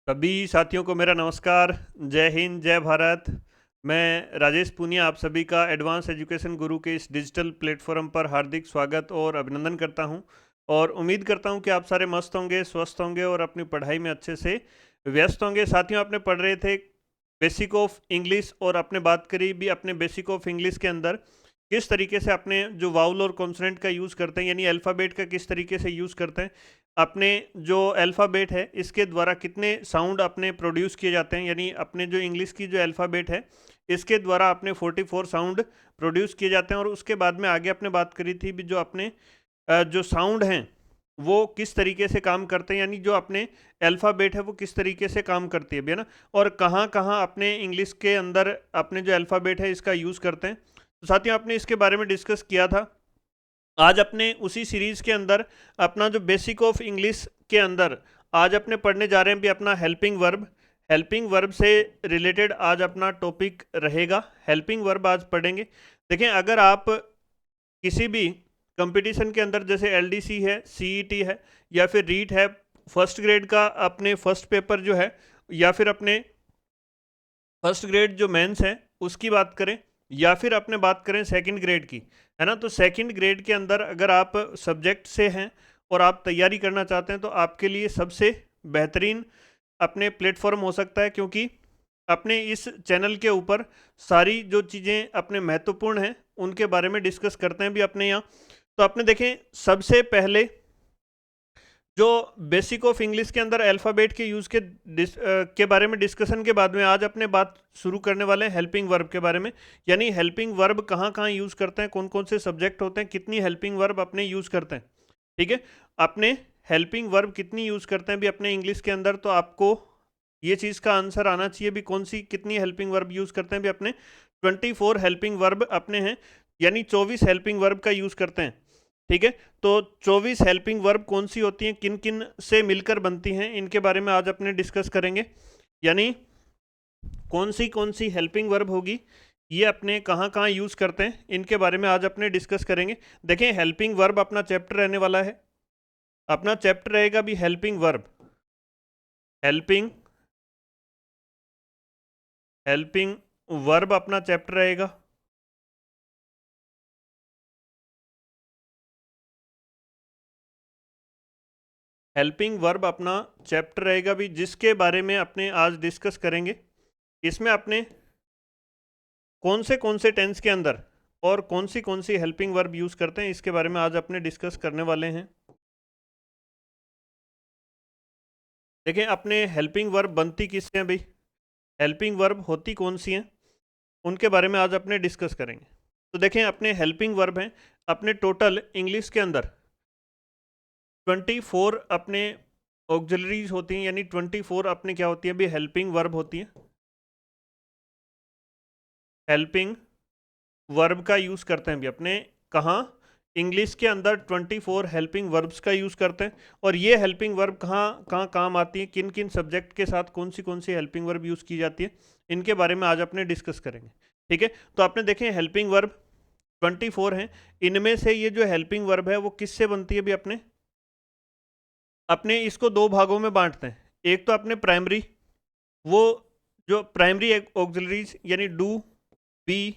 सभी साथियों को मेरा नमस्कार। जय हिंद, जय भारत। मैं राजेश पूनिया आप सभी का एडवांस एजुकेशन गुरु के इस डिजिटल प्लेटफॉर्म पर हार्दिक स्वागत और अभिनंदन करता हूं और उम्मीद करता हूं कि आप सारे मस्त होंगे, स्वस्थ होंगे और अपनी पढ़ाई में अच्छे से व्यस्त होंगे। साथियों, आपने पढ़ रहे थे बेसिक ऑफ इंग्लिश और आपने बात करी भी अपने बेसिक ऑफ इंग्लिश के अंदर किस तरीके से अपने जो वाउल और कॉन्सोनेंट का यूज़ करते हैं, यानी अल्फ़ाबेट का किस तरीके से यूज़ करते हैं। अपने जो अल्फ़ाबेट है इसके द्वारा कितने साउंड अपने प्रोड्यूस किए जाते हैं, यानी अपने जो इंग्लिश की जो अल्फ़ाबेट है इसके द्वारा अपने 44 साउंड प्रोड्यूस किए जाते हैं। और उसके बाद में आगे आपने बात करी थी भी जो अपने जो साउंड हैं वो किस तरीके से काम करते हैं, यानी जो अपने अल्फ़ाबेट है वो किस तरीके से काम करती है, ना। और कहाँ-कहाँ अपने इंग्लिश के अंदर अपने जो अल्फ़ाबेट है इसका यूज़ करते हैं। तो साथियों, आपने इसके बारे में डिस्कस किया था। आज अपने उसी सीरीज़ के अंदर अपना जो बेसिक ऑफ इंग्लिश के अंदर आज अपने पढ़ने जा रहे हैं भी अपना हेल्पिंग वर्ब से रिलेटेड आज अपना टॉपिक रहेगा। हेल्पिंग वर्ब आज पढ़ेंगे। देखें, अगर आप किसी भी कंपटीशन के अंदर जैसे एलडीसी है, सीईटी है या फिर रीट है, फर्स्ट ग्रेड का अपने फर्स्ट पेपर जो है, या फिर अपने फर्स्ट ग्रेड जो मेंस है उसकी बात करें, या फिर अपने बात करें सेकंड ग्रेड की, है ना। तो सेकंड ग्रेड के अंदर अगर आप सब्जेक्ट से हैं और आप तैयारी करना चाहते हैं तो आपके लिए सबसे बेहतरीन अपने प्लेटफॉर्म हो सकता है, क्योंकि अपने इस चैनल के ऊपर सारी जो चीज़ें अपने महत्वपूर्ण हैं उनके बारे में डिस्कस करते हैं भी अपने यहाँ। तो आपने देखें, सबसे पहले जो बेसिक ऑफ इंग्लिश के अंदर अल्फ़ाबेट के यूज़ के बारे में डिस्कशन के बाद में आज अपने बात शुरू करने वाले हैं हेल्पिंग वर्ब के बारे में। यानी हेल्पिंग वर्ब कहाँ कहाँ यूज़ करते हैं, कौन कौन से सब्जेक्ट होते हैं, कितनी हेल्पिंग वर्ब अपने यूज़ करते हैं। ठीक है, अपने हेल्पिंग वर्ब कितनी यूज़ करते हैं भी अपने इंग्लिश के अंदर, तो आपको ये चीज़ का आंसर आना चाहिए भी कौन सी कितनी हेल्पिंग वर्ब यूज़ करते हैं भी अपने 24 हेल्पिंग वर्ब अपने हैं, यानी 24 हेल्पिंग वर्ब का यूज़ करते हैं। ठीक है, तो 24 हेल्पिंग वर्ब कौन सी होती हैं, किन किन से मिलकर बनती हैं, इनके बारे में आज अपने डिस्कस करेंगे। यानी कौन सी हेल्पिंग वर्ब होगी, ये अपने कहाँ कहाँ यूज़ करते हैं, इनके बारे में आज अपने डिस्कस करेंगे। देखें, हेल्पिंग वर्ब अपना चैप्टर रहने वाला है। अपना चैप्टर रहेगा भी helping verb. Helping helping verb अपना चैप्टर रहेगा। हेल्पिंग वर्ब अपना चैप्टर रहेगा भी, जिसके बारे में अपने आज डिस्कस करेंगे। इसमें अपने कौन से टेंस के अंदर और कौन सी हेल्पिंग वर्ब यूज़ करते हैं, इसके बारे में आज अपने डिस्कस करने वाले हैं। देखिए, अपने हेल्पिंग वर्ब बनती किससे हैं भाई, हेल्पिंग वर्ब होती कौन सी हैं, उनके बारे में आज अपने डिस्कस करेंगे। तो देखें, अपने हेल्पिंग वर्ब हैं अपने टोटल इंग्लिश के अंदर 24 अपने ऑक्सिलरीज होती हैं, यानी 24 अपने क्या होती हैं भी हेल्पिंग वर्ब होती हैं। हेल्पिंग वर्ब का यूज़ करते हैं भी अपने कहाँ, इंग्लिश के अंदर 24 हेल्पिंग वर्ब्स का यूज़ करते हैं। और ये हेल्पिंग वर्ब कहाँ कहाँ काम आती है, किन किन सब्जेक्ट के साथ कौन सी हेल्पिंग वर्ब यूज़ की जाती है, इनके बारे में आज अपने डिस्कस करेंगे। ठीक है, तो आपने देखें हेल्पिंग वर्ब 24 हैं। इनमें से ये जो हेल्पिंग वर्ब है वो किससे बनती है भी अपने अपने इसको दो भागों में बांटते हैं। एक तो अपने प्राइमरी, वो जो प्राइमरी ऑक्सिलरीज यानी डू, बी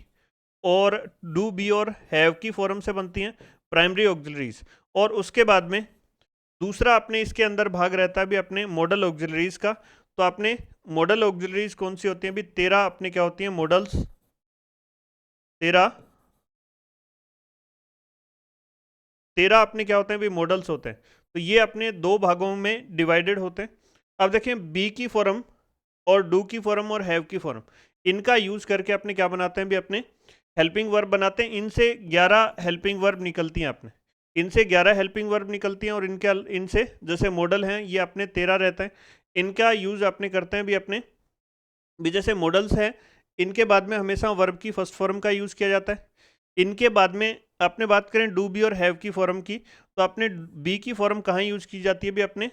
और हैव की फॉर्म से बनती हैं प्राइमरी ऑक्सिलरीज। और उसके बाद में दूसरा अपने इसके अंदर भाग रहता है भी अपने मॉडल ऑक्सिलरीज का। तो अपने मॉडल ऑक्सिलरीज कौन सी होती हैं भी 13 अपने क्या होती हैं मॉडल्स, 13 अपने क्या होते हैं भी मॉडल्स होते हैं। तो ये अपने दो भागों में डिवाइडेड होते हैं। अब देखें, बी की फॉर्म और डू की फॉर्म और हैव की फॉर्म, इनका यूज करके अपने क्या बनाते हैं भी अपने हेल्पिंग वर्ब बनाते हैं। इनसे 11 हेल्पिंग वर्ब निकलती हैं अपने, इनसे 11 हेल्पिंग वर्ब निकलती हैं। और इनसे जैसे मॉडल हैं ये अपने 13 रहते हैं। इनका यूज अपने करते हैं भी अपने भी जैसे मॉडल्स है, इनके बाद में हमेशा वर्ब की फर्स्ट फॉर्म का यूज़ किया जाता है। इनके बाद में अपने बात करें डू बी और हैव की फॉर्म की, तो अपने बी की फॉर्म कहाँ यूज़ की जाती है भी अपने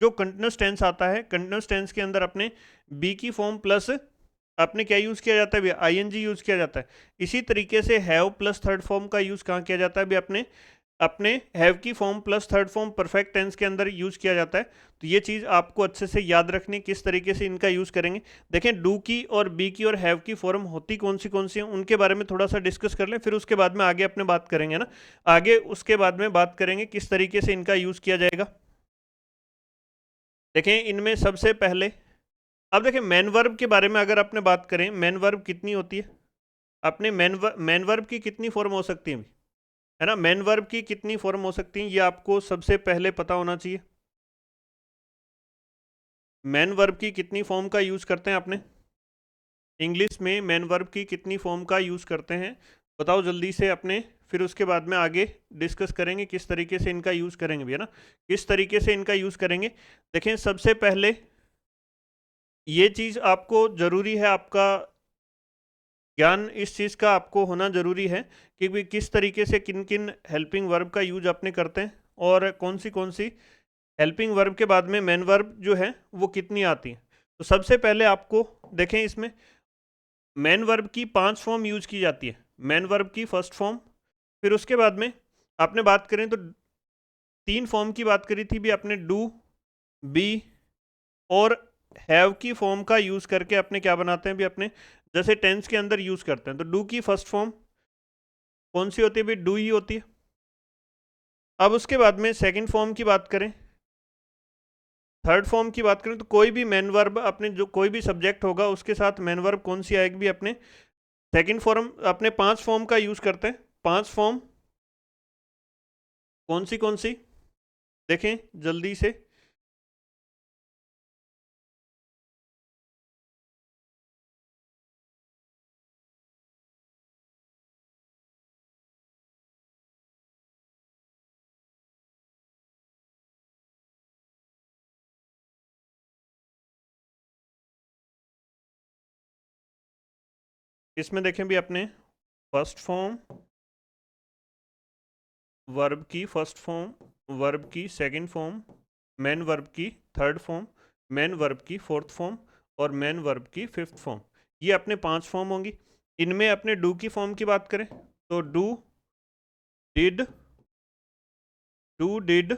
जो कंटिन्यूस टेंस आता है, कंटिन्यूस टेंस के अंदर अपने बी की फॉर्म प्लस अपने क्या यूज़ किया जाता है भी आईएनजी यूज़ किया जाता है। इसी तरीके से हैव प्लस थर्ड फॉर्म का यूज़ कहाँ किया जाता है भी अपने अपने हैव की form plus third form perfect tense के अंदर यूज किया जाता है। तो ये चीज़ आपको अच्छे से याद रखनी, किस तरीके से इनका यूज करेंगे। देखें, डू की और बी की और हैव की फॉर्म होती कौन सी हैं, उनके बारे में थोड़ा सा डिस्कस कर लें, फिर उसके बाद में आगे अपने बात करेंगे ना। आगे उसके बाद में बात करेंगे किस तरीके से इनका यूज किया जाएगा। देखें, इनमें सबसे पहले अब देखें मैन वर्ब के बारे में अगर आपने बात करें, मैन वर्ब कितनी होती है, अपने मैन वर्ब की कितनी फॉर्म हो सकती है ना। मैन वर्ब की कितनी फॉर्म हो सकती हैं, ये आपको सबसे पहले पता होना चाहिए। मैन वर्ब की कितनी फॉर्म का यूज करते हैं आपने इंग्लिश में, मैन वर्ब की कितनी फॉर्म का यूज करते हैं, बताओ जल्दी से अपने। फिर उसके बाद में आगे डिस्कस करेंगे किस तरीके से इनका यूज करेंगे भी, है ना, किस तरीके से इनका यूज करेंगे। देखें, सबसे पहले ये चीज आपको जरूरी है, आपका ज्ञान इस चीज़ का आपको होना ज़रूरी है कि भी किस तरीके से किन किन हेल्पिंग वर्ब का यूज अपने करते हैं, और कौन सी हेल्पिंग वर्ब के बाद में मेन वर्ब जो है वो कितनी आती है। तो सबसे पहले आपको देखें, इसमें मेन वर्ब की 5 फॉर्म यूज की जाती है। मेन वर्ब की फर्स्ट फॉर्म, फिर उसके बाद में आपने बात करें तो 3 फॉर्म की बात करी थी भी आपने, डू, बी और हैव की फॉर्म का यूज करके अपने क्या बनाते हैं भी अपने, जैसे टेंस के अंदर यूज करते हैं। तो डू की फर्स्ट फॉर्म कौन सी होती है भी, डू ही होती है। अब उसके बाद में सेकंड फॉर्म की बात करें, थर्ड फॉर्म की बात करें, तो कोई भी मेन वर्ब अपने, जो कोई भी सब्जेक्ट होगा उसके साथ मेन वर्ब कौन सी आएगी भी अपने, सेकंड फॉर्म। अपने 5 फॉर्म का यूज करते हैं। 5 फॉर्म कौन सी देखें जल्दी से। इसमें देखें भी अपने, फर्स्ट फॉर्म, वर्ब की फर्स्ट फॉर्म, वर्ब की सेकंड फॉर्म, मेन वर्ब की थर्ड फॉर्म, मेन वर्ब की फोर्थ फॉर्म और मेन वर्ब की फिफ्थ फॉर्म। ये अपने 5 फॉर्म होंगी। इनमें अपने डू की फॉर्म की बात करें तो do, did, do did,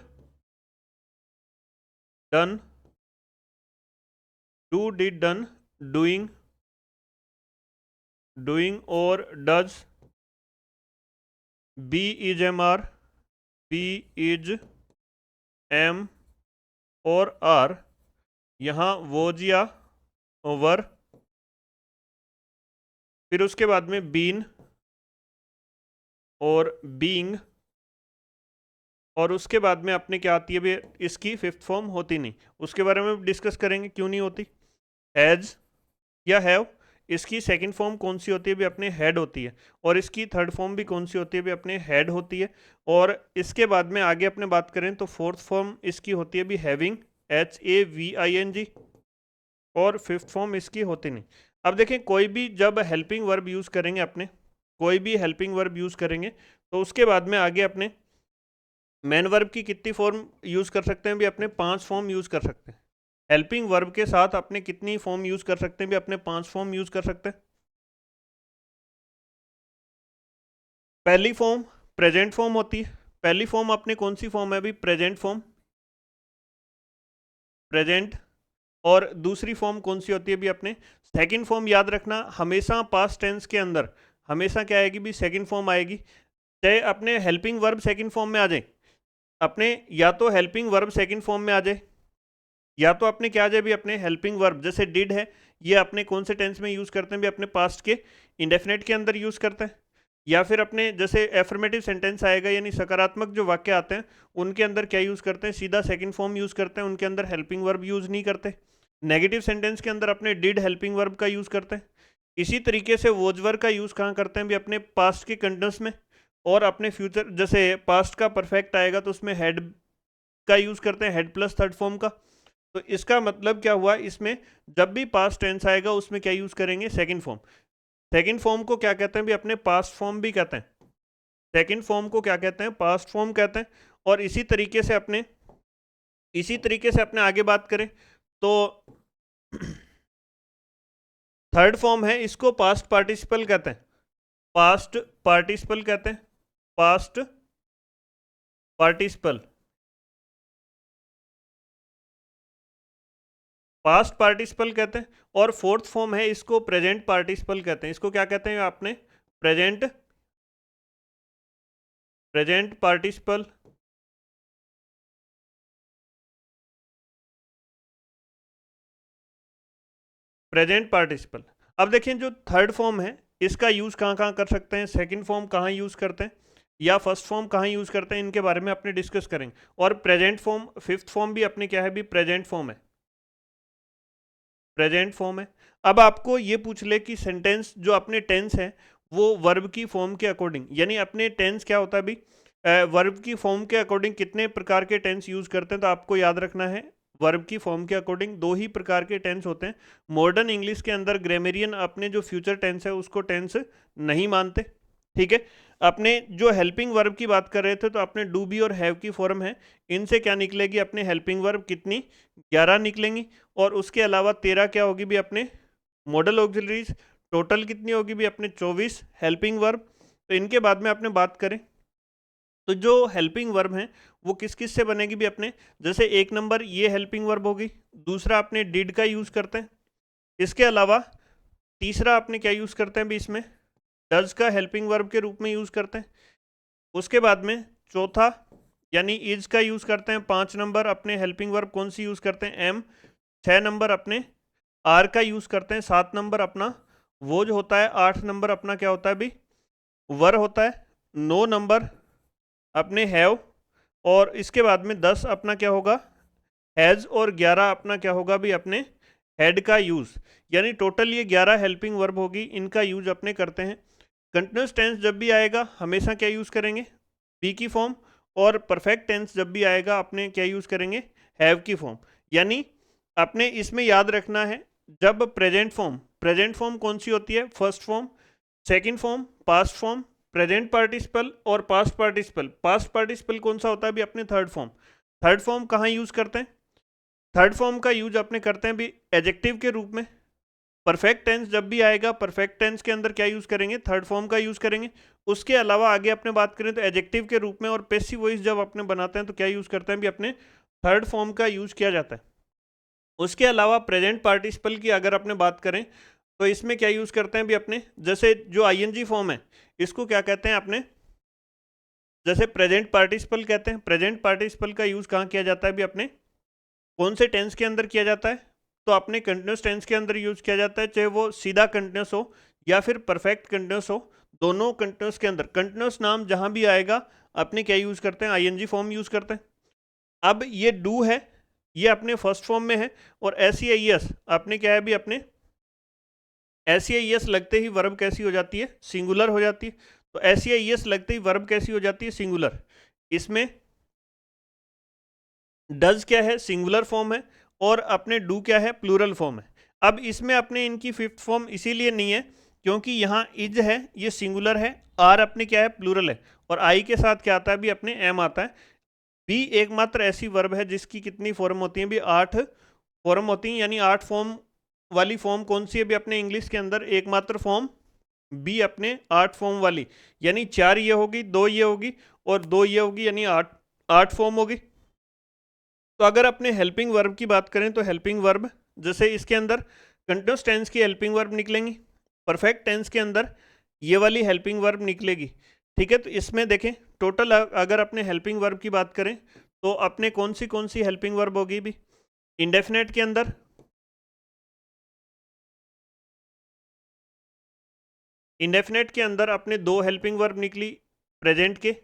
done, do did done, doing, doing और does, be is am are, be is am और आर, यहाँ वोज या ओवर, फिर उसके बाद में बीन और बीइंग, और उसके बाद में अपने क्या आती है भी, इसकी फिफ्थ फॉर्म होती नहीं। उसके बारे में डिस्कस करेंगे क्यों नहीं होती। हैज या हैव, इसकी सेकंड फॉर्म कौन सी होती है भी अपने, हेड होती है। और इसकी थर्ड फॉर्म भी कौन सी होती है भी अपने, हेड होती है। और इसके बाद में आगे अपने बात करें तो फोर्थ फॉर्म इसकी होती है भी हैविंग, HAVING, और फिफ्थ फॉर्म इसकी होती नहीं। अब देखें, कोई भी जब हेल्पिंग वर्ब यूज़ करेंगे अपने, कोई भी हेल्पिंग वर्ब यूज़ करेंगे तो उसके बाद में आगे अपने मेन वर्ब की कितनी फॉर्म यूज़ कर सकते हैं भी अपने, 5 फॉर्म यूज़ कर सकते हैं। हेल्पिंग वर्ब के साथ अपने कितनी फॉर्म यूज़ कर सकते हैं भी अपने, 5 फॉर्म यूज़ कर सकते हैं। पहली फॉर्म प्रेजेंट फॉर्म होती है। पहली फॉर्म अपने कौन सी फॉर्म है भी, प्रेजेंट फॉर्म, प्रेजेंट। और दूसरी फॉर्म कौन सी होती है भी अपने, सेकंड फॉर्म। याद रखना, हमेशा पास्ट टेंस के अंदर हमेशा क्या आएगी भी, सेकंड फॉर्म आएगी। चाहे अपने हेल्पिंग वर्ब सेकंड फॉर्म में आ जाए, अपने या तो हेल्पिंग वर्ब सेकंड फॉर्म में आ जाए, या तो अपने क्या आ जाए भी अपने हेल्पिंग वर्ब, जैसे डिड है, ये अपने कौन से टेंस में यूज करते हैं भी अपने, पास्ट के इंडेफिनेट के अंदर यूज करते हैं। या फिर अपने जैसे एफर्मेटिव सेंटेंस आएगा, यानी सकारात्मक जो वाक्य आते हैं उनके अंदर क्या यूज करते हैं, सीधा सेकंड फॉर्म यूज करते हैं, उनके अंदर हेल्पिंग वर्ब यूज नहीं करते। नेगेटिव सेंटेंस के अंदर अपने डिड हेल्पिंग वर्ब का यूज करते हैं। इसी तरीके से वोजवर का यूज कहाँ करते हैं भी अपने, पास्ट के कंटिन्यूस में। और अपने फ्यूचर, जैसे पास्ट का परफेक्ट आएगा तो उसमें हेड का यूज करते हैं, हेड प्लस थर्ड फॉर्म का। तो इसका मतलब क्या हुआ, इसमें जब भी पास्ट टेंस आएगा उसमें क्या यूज करेंगे, सेकंड फॉर्म। सेकंड फॉर्म को क्या कहते हैं भी अपने, पास्ट फॉर्म भी कहते हैं। सेकंड फॉर्म को क्या कहते हैं, पास्ट फॉर्म कहते हैं। और इसी तरीके से अपने आगे बात करें तो थर्ड फॉर्म है, इसको पास्ट पार्टिसिपल कहते हैं। पास्ट पार्टिसिपल कहते हैं, पास्ट पार्टिसिपल, पास्ट पार्टिसिपल कहते हैं। और फोर्थ फॉर्म है, इसको प्रेजेंट पार्टिसिपल कहते हैं। इसको क्या कहते हैं आपने? Present, present participle. Present participle. अब देखें जो थर्ड फॉर्म है, इसका यूज कहाँ कहाँ कर सकते हैं, सेकंड फॉर्म कहाँ यूज करते हैं, या फर्स्ट फॉर्म कहाँ यूज करते हैं, इनके बारे में अपने डिस्कस करेंगे। और प्रेजेंट फॉर्म, फिफ्थ फॉर्म भी अपने क्या है, भी प्रेजेंट फॉर्म है, प्रेजेंट फॉर्म है। अब आपको ये पूछ ले कि सेंटेंस जो अपने टेंस है वो वर्ब की फॉर्म के अकॉर्डिंग, यानी अपने टेंस क्या होता है भी, वर्ब की फॉर्म के अकॉर्डिंग कितने प्रकार के टेंस यूज करते हैं, तो आपको याद रखना है वर्ब की फॉर्म के अकॉर्डिंग दो ही प्रकार के टेंस होते हैं। मॉडर्न इंग्लिश के अंदर ग्रामेरियन अपने जो फ्यूचर टेंस है उसको टेंस नहीं मानते, ठीक है। अपने जो हेल्पिंग वर्ब की बात कर रहे थे, तो अपने डू बी और हैव की फॉर्म है, इनसे क्या निकलेगी, अपने हेल्पिंग वर्ब कितनी, 11 निकलेंगी। और उसके अलावा 13 क्या होगी भी अपने मॉडल ऑक्सिलरीज, टोटल कितनी होगी भी अपने 24 हेल्पिंग वर्ब। तो इनके बाद में आपने बात करें तो जो हेल्पिंग वर्ब हैं वो किस किस से बनेगी भी अपने, जैसे एक नंबर ये हेल्पिंग वर्ब होगी, दूसरा अपने डिड का यूज़ करते हैं, इसके अलावा तीसरा अपने क्या यूज़ करते हैं भी इसमें, डज का हेल्पिंग वर्ब के रूप में यूज़ करते हैं। उसके बाद में चौथा यानी इज का यूज़ करते हैं। 5 नंबर अपने हेल्पिंग वर्ब कौन सी यूज़ करते हैं, एम। 6 नंबर अपने आर का यूज़ करते हैं। 7 नंबर अपना वो जो होता है। 8 नंबर अपना क्या होता है भी, वर होता है। 9 नंबर अपने हैव, और इसके बाद में 10 अपना क्या होगा, हैज़। और 11 अपना क्या होगा भी अपने हैड का यूज़। यानी टोटल ये 11 हेल्पिंग वर्ब होगी, इनका यूज अपने करते हैं। कंटिन्यूस टेंस जब भी आएगा हमेशा क्या यूज़ करेंगे, बी की फॉर्म। और परफेक्ट टेंस जब भी आएगा अपने क्या यूज़ करेंगे, हैव की फॉर्म। यानी अपने इसमें याद रखना है, जब प्रेजेंट फॉर्म कौन सी होती है, first form, second form past form, present participle और पास्ट पार्टिसिपल। पास्ट पार्टिसिपल कौन सा होता है भी अपने थर्ड फॉर्म। थर्ड फॉर्म कहाँ यूज़ करते हैं, थर्ड फॉर्म का यूज अपने करते हैं भी एडजेक्टिव के रूप में। परफेक्ट टेंस जब भी आएगा परफेक्ट टेंस के अंदर क्या यूज करेंगे, थर्ड फॉर्म का यूज करेंगे। उसके अलावा आगे अपने बात करें तो एडजेक्टिव के रूप में और पैसिव वॉइस जब अपने बनाते हैं तो क्या यूज करते हैं भी अपने थर्ड फॉर्म का यूज किया जाता है। उसके अलावा प्रेजेंट पार्टिसिपल की अगर अपने बात करें तो इसमें क्या यूज करते हैं भी अपने, जैसे जो आईएनजी फॉर्म है इसको क्या कहते हैं अपने, जैसे प्रेजेंट पार्टिसिपल कहते हैं। प्रेजेंट पार्टिसिपल का यूज कहाँ किया जाता है भी अपने, कौन से टेंस के अंदर किया जाता है, तो अपने कंटिन्यूस टेंस के अंदर यूज किया जाता है, चाहे वो सीधा कंटिन्यूस हो या फिर परफेक्ट कंटिन्यूस हो। दोनों कंटिन्यूस के अंदर कंटिन्यूस नाम जहां भी आएगा अपने क्या यूज करते हैं, आईएनजी फॉर्म यूज करते हैं। अब ये डू है, ये अपने फर्स्ट फॉर्म में है। और एस ई आई एस अपने क्या है भी अपने, एस ई आई एस लगते ही वर्ब कैसी हो जाती है, सिंगुलर हो जाती है। तो एस ई आई एस लगते ही वर्ब कैसी हो जाती है, सिंगुलर। इसमें डज क्या है, सिंगुलर फॉर्म है, और अपने डू क्या है, प्लूरल फॉर्म है। अब इसमें अपने इनकी फिफ्थ फॉर्म इसीलिए नहीं है क्योंकि यहाँ इज है, ये सिंगुलर है, आर अपने क्या है, प्लूरल है, और आई के साथ क्या आता है भी अपने एम आता है। बी एकमात्र ऐसी वर्ब है जिसकी कितनी फॉर्म होती है भी, 8 फॉर्म होती हैं। यानी 8 फॉर्म वाली फॉर्म कौन सी है भी अपने इंग्लिश के अंदर, एकमात्र फॉर्म बी अपने 8 फॉर्म वाली। यानी 4 ये होगी, 2 ये होगी और 2 ये होगी, यानी 8 8 फॉर्म होगी। तो अगर अपने हेल्पिंग वर्ब की बात करें तो हेल्पिंग वर्ब जैसे इसके अंदर कंटिन्यूस टेंस की हेल्पिंग वर्ब निकलेंगी, परफेक्ट टेंस के अंदर ये वाली हेल्पिंग वर्ब निकलेगी, ठीक है। तो इसमें देखें टोटल अगर अपने हेल्पिंग वर्ब की बात करें तो अपने कौन सी हेल्पिंग वर्ब होगी भी, इंडेफिनेट के अंदर, इंडेफिनेट के अंदर अपने 2 हेल्पिंग वर्ब निकली प्रेजेंट के,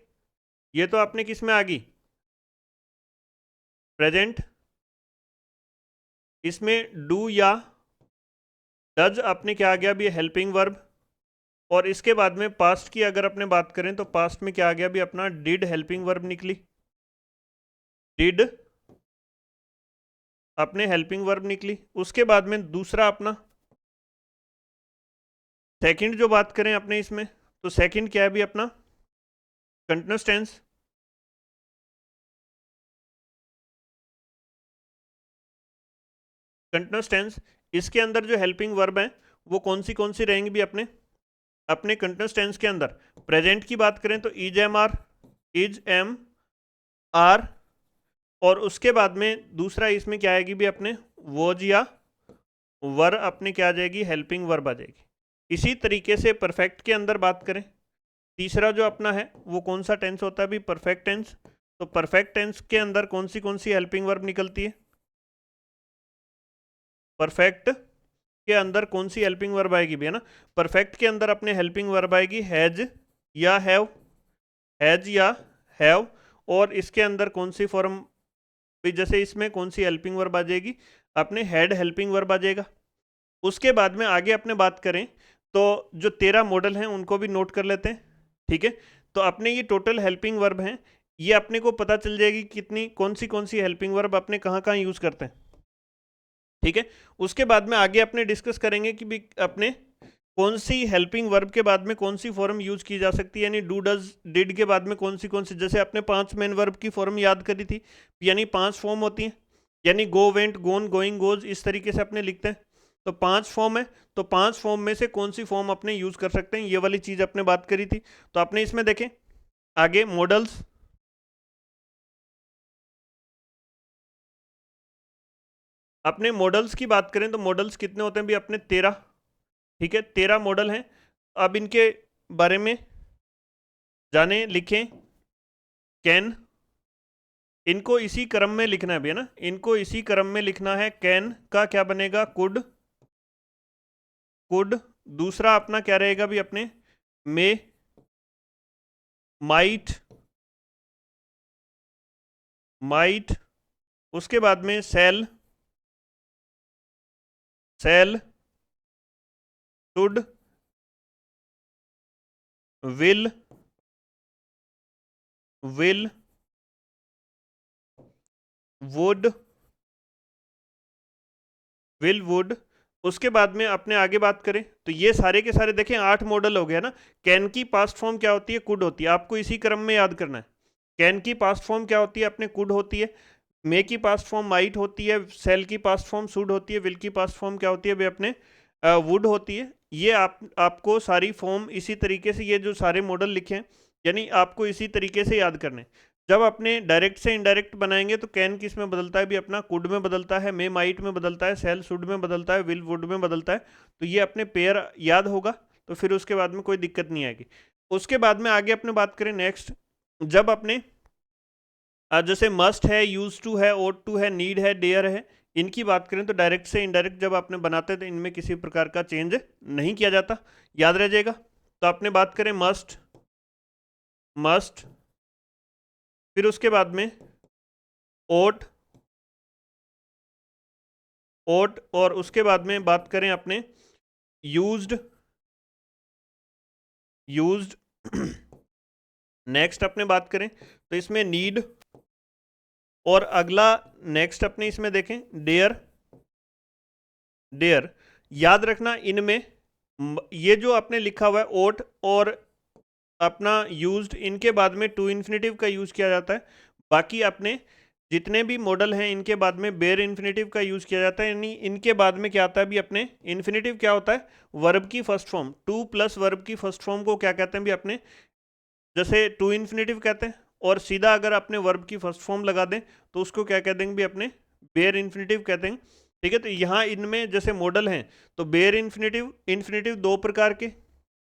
ये तो अपने किस में आ गई, प्रेजेंट। इसमें डू या डज अपने क्या आ गया भी, हेल्पिंग वर्ब। और इसके बाद में पास्ट की अगर अपने बात करें तो पास्ट में क्या आ गया भी अपना, डिड हेल्पिंग वर्ब निकली, डिड अपने हेल्पिंग वर्ब निकली। उसके बाद में दूसरा अपना सेकंड जो बात करें अपने इसमें, तो सेकंड क्या है भी अपना, कंटिन्यूस टेंस। कंटिन्यूस टेंस इसके अंदर जो हेल्पिंग वर्ब है वो कौन सी रहेंगी भी अपने, अपने कंटिन्यूस टेंस के अंदर। प्रेजेंट की बात करें तो is am are, is am are, और उसके बाद में दूसरा इसमें क्या आएगी भी अपने वॉज या वर अपने क्या आ जाएगी, हेल्पिंग वर्ब आ जाएगी। इसी तरीके से परफेक्ट के अंदर बात करें, तीसरा जो अपना है वो कौन सा टेंस होता है भी, परफेक्ट टेंस। तो परफेक्ट टेंस के अंदर कौन सी हेल्पिंग वर्ब निकलती है, परफेक्ट के अंदर कौन सी हेल्पिंग वर्ब आएगी भी, है ना। परफेक्ट के अंदर अपने हेल्पिंग वर्ब आएगी हैज या हैव, हैज या हैव। और इसके अंदर कौन सी फॉर्म भी, जैसे इसमें कौन सी हेल्पिंग वर्ब आ जाएगी, अपने हैड हेल्पिंग वर्ब आ जाएगा। उसके बाद में आगे अपने बात करें तो जो 13 मॉडल हैं उनको भी नोट कर लेते हैं, ठीक है। तो अपने ये टोटल हेल्पिंग वर्ब हैं, ये अपने को पता चल जाएगी कितनी कौन सी हेल्पिंग वर्ब अपने कहाँ कहाँ यूज़ करते हैं, ठीक है। उसके बाद में आगे अपने डिस्कस करेंगे कि भी अपने कौन सी हेल्पिंग वर्ब के बाद में कौन सी फॉर्म यूज की जा सकती है, यानी डू डज डिड के बाद में कौन सी, जैसे आपने 5 मेन वर्ब की फॉर्म याद करी थी, यानी 5 फॉर्म होती हैं, यानी गो, वेंट, गोन, गोइंग, गोज, इस तरीके से अपने लिखते हैं। तो 5 फॉर्म है, तो 5 फॉर्म में से कौन सी फॉर्म अपने यूज कर सकते हैं, ये वाली चीज अपने बात करी थी। तो आपने इसमें देखें आगे मॉडल्स, अपने मॉडल्स की बात करें तो मॉडल्स कितने होते हैं भी अपने 13, ठीक है, 13 मॉडल हैं। अब इनके बारे में जाने, लिखें। कैन, इनको इसी क्रम में लिखना है भी, है ना, इनको इसी क्रम में लिखना है। कैन का क्या बनेगा, कुड, कुड। दूसरा अपना क्या रहेगा भी अपने मे, माइट, माइट। उसके बाद में shall, shall, should, will, will, would, will, would. उसके बाद में अपने आगे बात करें तो ये सारे के सारे देखें 8 मॉडल हो गया ना। कैन की पास्ट फॉर्म क्या होती है, कुड होती है, आपको इसी क्रम में याद करना है। कैन की पास्ट फॉर्म क्या होती है अपने, कुड होती है। मे की पास्ट फॉर्म माइट होती है, सेल की पास्ट फॉर्म शुड होती है, विल की पास्ट फॉर्म क्या होती है वे अपने वुड होती है। ये आपको सारी फॉर्म इसी तरीके से, ये जो सारे मॉडल लिखे हैं यानी आपको इसी तरीके से याद करने। जब अपने डायरेक्ट से इनडायरेक्ट बनाएंगे तो कैन किस में बदलता है भी अपना, कुड में बदलता है, मे माइट में बदलता है, सेल शुड में बदलता है, विल वुड में बदलता है। तो ये अपने पेयर याद होगा तो फिर उसके बाद में कोई दिक्कत नहीं आएगी। उसके बाद में आगे अपने बात करें नेक्स्ट, जब अपने जैसे मस्ट है, यूज टू है, ओट टू है, नीड है, डेयर है, इनकी बात करें तो डायरेक्ट से इनडायरेक्ट जब आपने बनाते तो इनमें किसी प्रकार का चेंज नहीं किया जाता, याद रह जाएगा। तो आपने बात करें मस्ट, मस्ट, फिर उसके बाद में ओट, ओट, और उसके बाद में बात करें अपने यूज्ड, यूज्ड। नेक्स्ट अपने बात करें तो इसमें नीड, और अगला नेक्स्ट अपने इसमें देखें डेयर, डेयर। याद रखना इनमें ये जो आपने लिखा हुआ है ओट और अपना यूज्ड, इनके बाद में टू इन्फिनेटिव का यूज किया जाता है। बाकी अपने जितने भी मॉडल हैं इनके बाद में बेयर इन्फिनेटिव का यूज किया जाता है, यानी इनके बाद में क्या आता है भी अपने इन्फिनेटिव क्या होता है, वर्ब की first form, two plus verb की फर्स्ट फॉर्म को क्या कहते हैं भी अपने, जैसे टू इन्फिनेटिव कहते हैं, और सीधा अगर अपने वर्ब की फर्स्ट फॉर्म लगा दें तो उसको क्या कह देंगे भी अपने बेयर इन्फिनेटिव कहते हैं, ठीक है। तो यहाँ इनमें जैसे मॉडल हैं तो बेयर इन्फिनेटिव, इन्फिनेटिव 2 प्रकार के,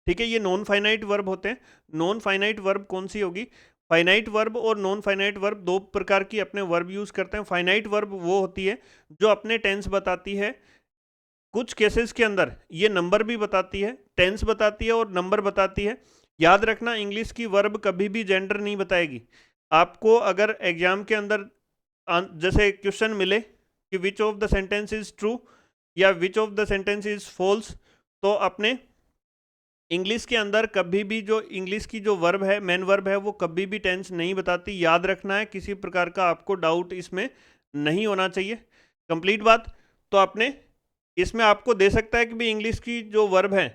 ठीक है, ये नॉन फाइनाइट वर्ब होते हैं। नॉन फाइनाइट वर्ब कौन सी होगी, फाइनाइट वर्ब और नॉन फाइनाइट वर्ब 2 प्रकार की अपने वर्ब यूज करते हैं। फाइनाइट वर्ब वो होती है जो अपने टेंस बताती है, कुछ केसेस के अंदर ये नंबर भी बताती है, टेंस बताती है और नंबर बताती है। याद रखना इंग्लिश की वर्ब कभी भी जेंडर नहीं बताएगी। आपको अगर एग्जाम के अंदर जैसे क्वेश्चन मिले कि which of the sentence is true या which of the sentence is false, तो अपने इंग्लिश के अंदर कभी भी जो इंग्लिश की जो वर्ब है, मेन वर्ब है, वो कभी भी टेंस नहीं बताती। याद रखना है, किसी प्रकार का आपको डाउट इसमें नहीं होना चाहिए। कंप्लीट बात। तो आपने इसमें आपको दे सकता है कि भी इंग्लिश की जो वर्ब है,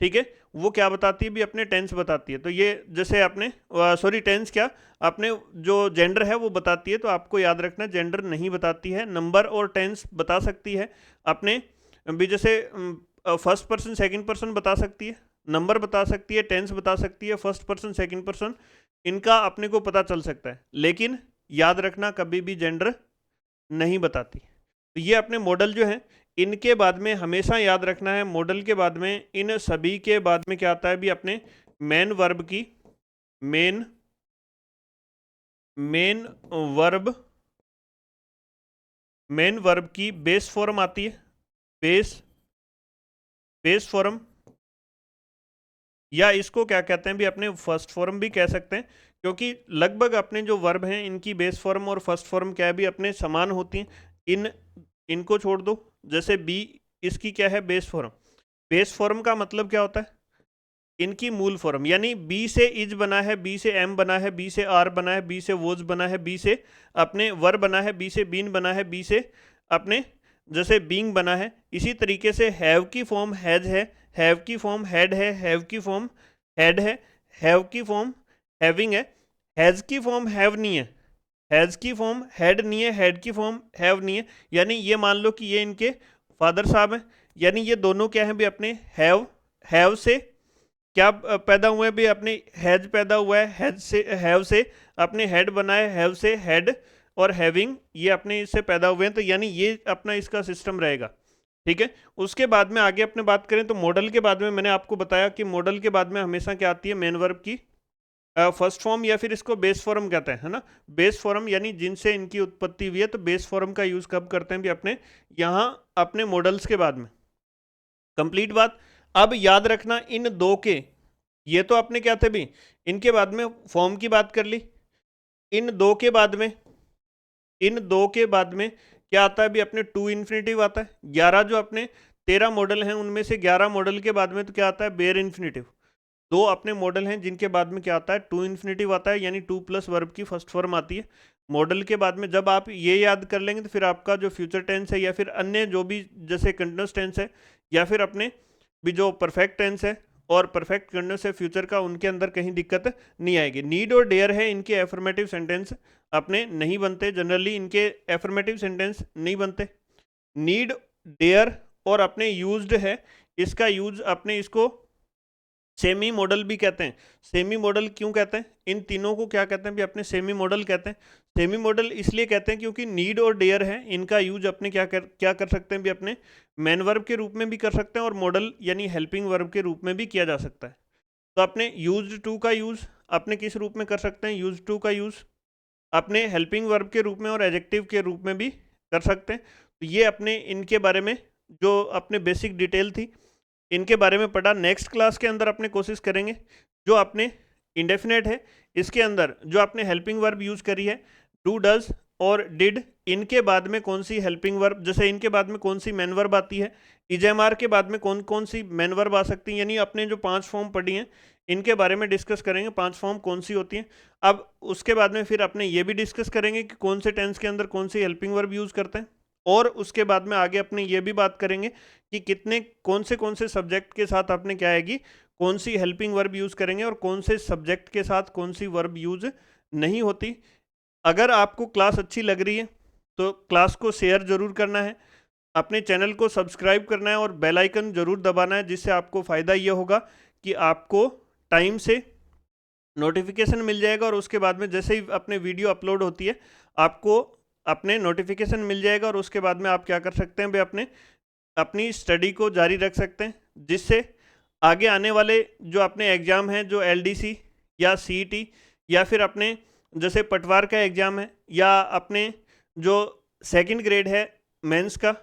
ठीक है, वो क्या बताती है भी अपने टेंस बताती है। तो ये जैसे आपने सॉरी टेंस क्या, आपने जो जेंडर है वो बताती है, तो आपको याद रखना जेंडर नहीं बताती है, नंबर और टेंस बता सकती है। आपने भी जैसे फर्स्ट पर्सन सेकंड पर्सन बता सकती है, नंबर बता सकती है, टेंस बता सकती है, फर्स्ट पर्सन सेकंड पर्सन इनका अपने को पता चल सकता है, लेकिन याद रखना कभी भी जेंडर नहीं बताती। तो ये अपने मॉडल जो है, इनके बाद में हमेशा याद रखना है, मॉडल के बाद में इन सभी के बाद में क्या आता है भी अपने मेन वर्ब की मेन वर्ब की बेस फॉर्म आती है, बेस फॉर्म, या इसको क्या कहते हैं भी अपने फर्स्ट फॉर्म भी कह सकते हैं, क्योंकि लगभग अपने जो वर्ब हैं इनकी बेस फॉर्म और फर्स्ट फॉर्म क्या है भी अपने समान होती हैं। इनको छोड़ दो, जैसे बी, इसकी क्या है बेस फॉर्म। बेस फॉर्म का मतलब क्या होता है, इनकी मूल फॉर्म, यानी बी से इज बना है, बी से एम बना है, बी से आर बना है, बी से वोज बना है, बी से अपने वर बना है, बी से बीन बना है, बी से अपने जैसे बींग बना है। इसी तरीके से हैव की फॉर्म हैज है, हैव की फॉर्म हैड है, हैव की फॉर्म हैड है, हैव की फॉर्म हैविंग है, हैज़ की फॉर्म हैव नहीं है, हैज़ की फॉर्म हैड नहीं है, हैड की फॉर्म हैव नहीं है। यानी ये मान लो कि ये इनके फादर साहब हैं, यानी ये दोनों क्या हैं भी अपने हैव से क्या पैदा हुए भी अपने हैज पैदा हुआ है, हैज से हैव से अपने हेड बना है, हैव से हेड, और हैविंग ये अपने इससे पैदा हुए हैं। तो यानी ये अपना इसका सिस्टम रहेगा, ठीक है। उसके बाद में आगे अपने बात करें तो मॉडल के बाद में मैंने आपको बताया कि मॉडल के बाद में हमेशा क्या आती है मेन वर्ब की फर्स्ट फॉर्म, या फिर इसको बेस फॉर्म कहते हैं, है ना। बेस फॉर्म यानी जिनसे इनकी उत्पत्ति हुई है, तो बेस फॉर्म का यूज कब करते हैं भी अपने यहाँ अपने मॉडल्स के बाद में। कंप्लीट बात। अब याद रखना इन दो के, ये तो आपने क्या थे भी इनके बाद में फॉर्म की बात कर ली, इन दो के बाद में क्या आता है भी अपने टू इन्फिनेटिव आता है। 11 जो अपने 13 मॉडल हैं उनमें से 11 मॉडल के बाद में तो क्या आता है बेयर इन्फिनेटिव। दो अपने मॉडल हैं जिनके बाद में क्या आता है टू इन्फिनेटिव आता है, यानी टू प्लस वर्ब की फर्स्ट फॉर्म आती है मॉडल के बाद में। जब आप ये याद कर लेंगे तो फिर आपका जो फ्यूचर टेंस है, या फिर अन्य जो भी जैसे कंटिन्यूअस टेंस है, या फिर अपने भी जो परफेक्ट टेंस है और परफेक्ट कंटिन्यूअस है फ्यूचर का, उनके अंदर कहीं दिक्कत नहीं आएगी। नीड और डेयर है इनके एफर्मेटिव सेंटेंस अपने नहीं बनते, जनरली इनके एफर्मेटिव सेंटेंस नहीं बनते। नीड, डेयर और अपने यूज्ड है, इसका यूज अपने इसको सेमी मॉडल भी कहते हैं। सेमी मॉडल क्यों कहते हैं, इन तीनों को क्या कहते हैं भी अपने सेमी मॉडल कहते हैं। सेमी मॉडल इसलिए कहते हैं क्योंकि नीड और डेयर है, इनका यूज अपने क्या कर सकते हैं भी अपने मेन वर्ब के रूप में भी कर सकते हैं, और मॉडल यानी हेल्पिंग वर्ब के रूप में भी किया जा सकता है। तो अपने यूज्ड टू का यूज अपने किस रूप में कर सकते हैं, यूज्ड टू का यूज अपने हेल्पिंग वर्ब के रूप में और एडजेक्टिव के रूप में भी कर सकते हैं। तो ये अपने इनके बारे में जो अपने बेसिक डिटेल थी इनके बारे में पढ़ा। नेक्स्ट क्लास के अंदर अपने कोशिश करेंगे जो अपने इंडेफिनेट है इसके अंदर जो आपने हेल्पिंग वर्ब यूज करी है डू, डज और डिड, इनके बाद में कौन सी हेल्पिंग वर्ब, जैसे इनके बाद में कौन सी मेन वर्ब आती है, इजेएमआर के बाद में कौन कौन सी मेन वर्ब आ सकती हैं, यानी अपने जो 5 फॉर्म पढ़ी हैं इनके बारे में डिस्कस करेंगे, 5 फॉर्म कौन सी होती हैं। अब उसके बाद में फिर अपने ये भी डिस्कस करेंगे कि कौन से टेंस के अंदर कौन सी हेल्पिंग वर्ब यूज करते हैं, और उसके बाद में आगे अपने ये भी बात करेंगे कि कितने कौन से सब्जेक्ट के साथ आपने क्या आएगी कौन सी हेल्पिंग वर्ब यूज़ करेंगे, और कौन से सब्जेक्ट के साथ कौन सी वर्ब यूज़ नहीं होती। अगर आपको क्लास अच्छी लग रही है तो क्लास को शेयर ज़रूर करना है, अपने चैनल को सब्सक्राइब करना है और बेल आइकन ज़रूर दबाना है, जिससे आपको फ़ायदा ये होगा कि आपको टाइम से नोटिफिकेशन मिल जाएगा, और उसके बाद में जैसे ही अपने वीडियो अपलोड होती है आपको अपने नोटिफिकेशन मिल जाएगा, और उसके बाद में आप क्या कर सकते हैं भाई अपनी स्टडी को जारी रख सकते हैं, जिससे आगे आने वाले जो अपने एग्ज़ाम हैं जो एलडीसी या सीईटी या फिर अपने जैसे पटवार का एग्ज़ाम है, या अपने जो सेकंड ग्रेड है मेंस का,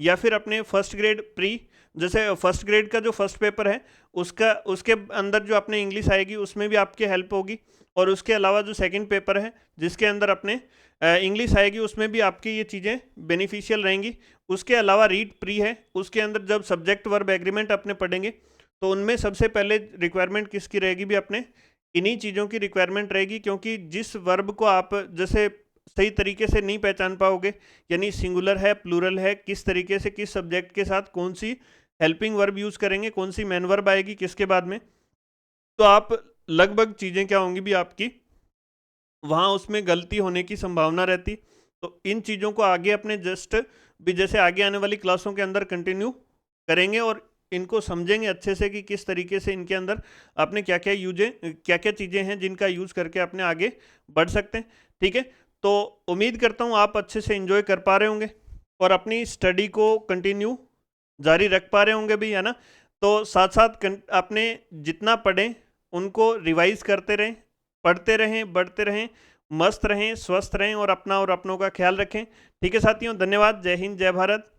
या फिर अपने फर्स्ट ग्रेड प्री, जैसे फर्स्ट ग्रेड का जो फर्स्ट पेपर है उसके अंदर जो अपने इंग्लिश आएगी उसमें भी आपकी हेल्प होगी, और उसके अलावा जो सेकंड पेपर है जिसके अंदर अपने इंग्लिश आएगी उसमें भी आपकी ये चीज़ें बेनिफिशियल रहेंगी। उसके अलावा रीड प्री है, उसके अंदर जब सब्जेक्ट वर्ब एग्रीमेंट अपने पढ़ेंगे तो उनमें सबसे पहले रिक्वायरमेंट किसकी रहेगी भी अपने इन्हीं चीज़ों की रिक्वायरमेंट रहेगी, क्योंकि जिस वर्ब को आप जैसे सही तरीके से नहीं पहचान पाओगे, यानी सिंगुलर है प्लूरल है, किस तरीके से किस सब्जेक्ट के साथ कौन सी हेल्पिंग वर्ब यूज़ करेंगे, कौन सी मेन वर्ब आएगी किसके बाद में, तो आप लगभग चीज़ें क्या होंगी भी आपकी वहाँ उसमें गलती होने की संभावना रहती। तो इन चीज़ों को आगे अपने जस्ट भी जैसे आगे आने वाली क्लासों के अंदर कंटिन्यू करेंगे, और इनको समझेंगे अच्छे से कि किस तरीके से इनके अंदर अपने क्या क्या चीज़ें हैं जिनका यूज़ करके अपने आगे बढ़ सकते हैं। ठीक है, तो उम्मीद करता हूँ आप अच्छे से एंजॉय कर पा रहे होंगे और अपनी स्टडी को कंटिन्यू जारी रख पा रहे होंगे भी, है ना। तो साथ साथ आपने जितना पढ़ें उनको रिवाइज करते रहें, पढ़ते रहें, बढ़ते रहें, मस्त रहें, स्वस्थ रहें और अपना और अपनों का ख्याल रखें। ठीक है साथियों, धन्यवाद। जय हिंद, जय भारत।